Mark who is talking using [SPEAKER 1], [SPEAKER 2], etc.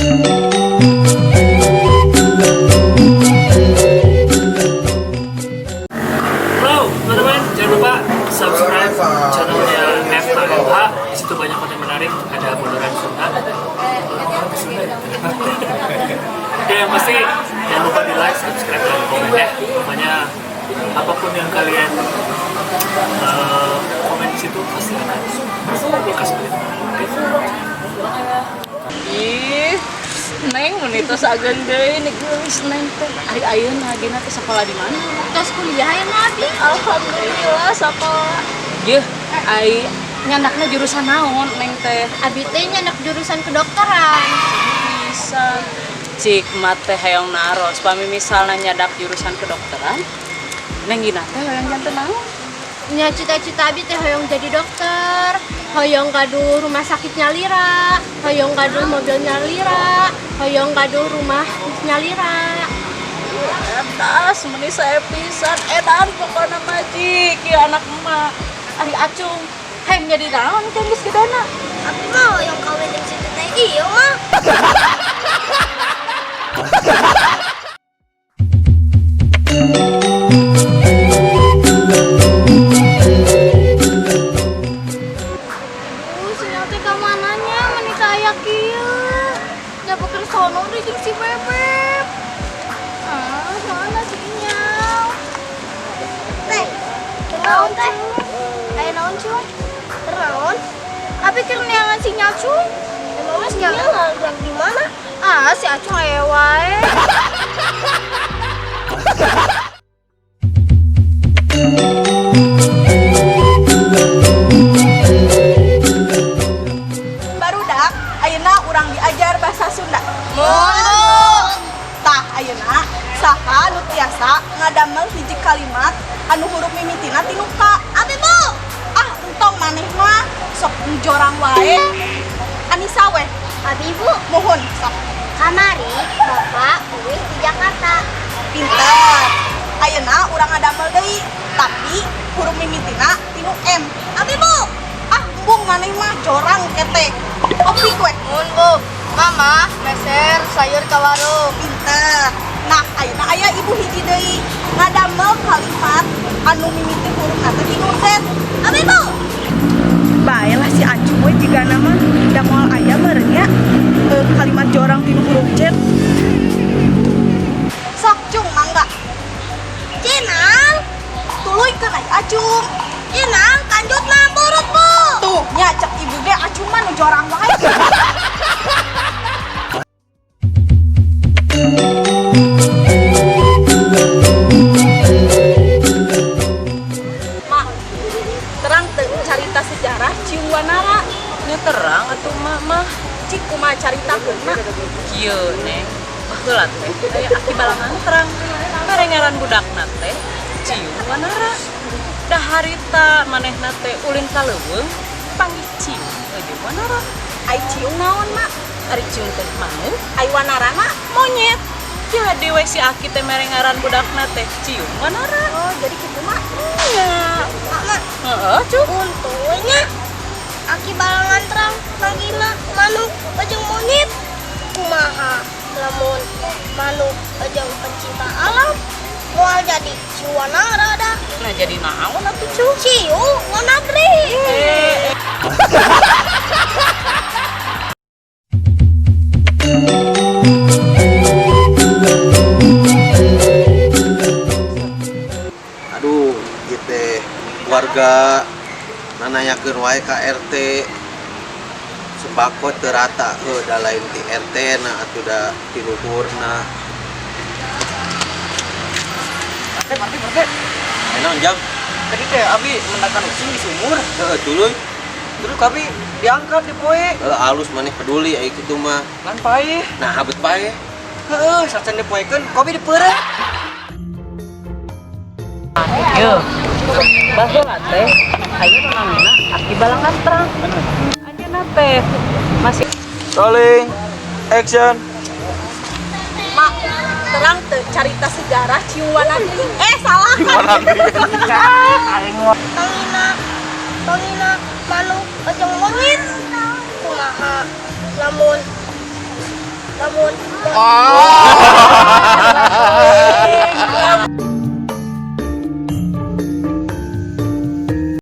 [SPEAKER 1] Halo teman-teman, jangan lupa subscribe channelnya FKMH. Di situ banyak konten menarik, ada bodoran Sunda. Oke, yang pasti jangan lupa di like, subscribe, dan komen ya. Pokoknya apapun yang kalian komen di situ pasti akan bekas balik.
[SPEAKER 2] Ih, Neng, menit agen deui nih geus Neng teh. Ari ayeuna agena teh sekolah di mana?
[SPEAKER 3] Tos kuliah ya Nabi.
[SPEAKER 2] Alhamdulillah sekolah. Yeuh, ai nyandakna jurusan naon Neng teh?
[SPEAKER 3] Abi teh nyanak jurusan kedokteran.
[SPEAKER 2] Bisa. Cik mah teh hayang naros pami misalna nyadak jurusan kedokteran. Neng gina teh hayang janten naon?
[SPEAKER 3] Nya cita-cita abi teh hoyong jadi dokter, hoyong gaduh rumah sakitnya Lira, hoyong gaduh mobilnya Lira, hoyong gaduh rumah Lira.
[SPEAKER 2] Etas meni saya pisan edan pokona majik ya anak emak. Ari acung hayang jadi naon teh geus gedana?
[SPEAKER 3] Abi mah hoyong kawin jeung situ teh ieu mah. Si Bebek. Mana si Inyau? Teh, naon teh? Aya naon cuy? Naon? Abi keur neangan si Inyau cuy. Emangnya si Inyau lagi di mana? Ah, si Acung aya wae.
[SPEAKER 4] Barudak, ayeuna urang diajar bahasa Sunda. Tah ayeuna saha nu tiasa ngadamel hiji kalimat anu huruf mimitina ti nuka. Abi Bu. Ah, entong maneh mah sok njorang wae. Anissa we.
[SPEAKER 3] Abi Bu,
[SPEAKER 4] Mohon sok.
[SPEAKER 3] kamari Bapak uwih di Jakarta.
[SPEAKER 4] Pinter. Ayeuna urang ngadamel deui, tapi huruf mimitina ti nu M. Abi Bu. Ah, embung maneh mah jorang ketek. Opi we.
[SPEAKER 3] Mun Bu, Mama meser sayur ka warung.
[SPEAKER 4] Pinter. Nah, ayeuna aya ibu hiji deui ngadamel kalimat anu mimiti huruf na teh ti nu Z. Abi Bu. Baelah si Acung we jiga nama da moal aya meureun nya kalimat jorang ti nu huruf Z. Sok Cung mangga.
[SPEAKER 3] Cinang,
[SPEAKER 4] Tuluykeun aya Acung.
[SPEAKER 3] Cinang kanjutna burut Bu.
[SPEAKER 4] Tuh, nya cek ibu ge Acung mah nu jorang wae.
[SPEAKER 2] Mak, terang teu carita sejarah Cium Wanara. Nya terang atuh mah cik kumaha caritakeun mak. Kieu Neng, baheula teh aya aki balangan terang. Merengaran budakna teh Cium Wanara. Da harita manehna teh ulin ka leuweung panggih Cium Cium Wanara.
[SPEAKER 4] Ai cium naon, Mak?
[SPEAKER 2] Ari Cium teh manuk,
[SPEAKER 4] Ai wanarana
[SPEAKER 2] monyet. Jadi we si aki teh merengaran budakna teh Cium Wanara.
[SPEAKER 4] Oh, jadi kitu mah.
[SPEAKER 2] Ya.
[SPEAKER 3] Mama,
[SPEAKER 2] Heeh, Cuk.
[SPEAKER 3] untungnya aki balangan terang manggilna manuk ojeng monyet. Kumaha lamun manuk ojeng pencinta alam moal jadi si Wanara dah.
[SPEAKER 2] Nah jadi naon atuh Cuk?
[SPEAKER 3] Ciu Wanagri.
[SPEAKER 5] Aduh, gitu warga nanyakeun wae ka RT sembako terata da lain ti RT na atuh da ti luhurna.
[SPEAKER 6] Mati.
[SPEAKER 5] Enaon jam?
[SPEAKER 6] Tadi teh abi mendakan using di sumur.
[SPEAKER 5] Heeh, tuluy.
[SPEAKER 6] Terus abi diangkat di poe.
[SPEAKER 5] Alus maneh peduli aya kitu mah.
[SPEAKER 6] Kan pae.
[SPEAKER 5] Nah, habet pae.
[SPEAKER 6] Heeh, sacan dipoekeun kopi dipeureuh.
[SPEAKER 2] Yo, baheula teh ayeuna namina aki balangan terang. Ayeuna teh masih
[SPEAKER 6] Rolling. Action.
[SPEAKER 4] Mak, terang teu carita sejarah Cium Wanagri. Salah.
[SPEAKER 3] Tongina manuk ojeng monyet. Kumaha lamun lamun
[SPEAKER 4] Oh.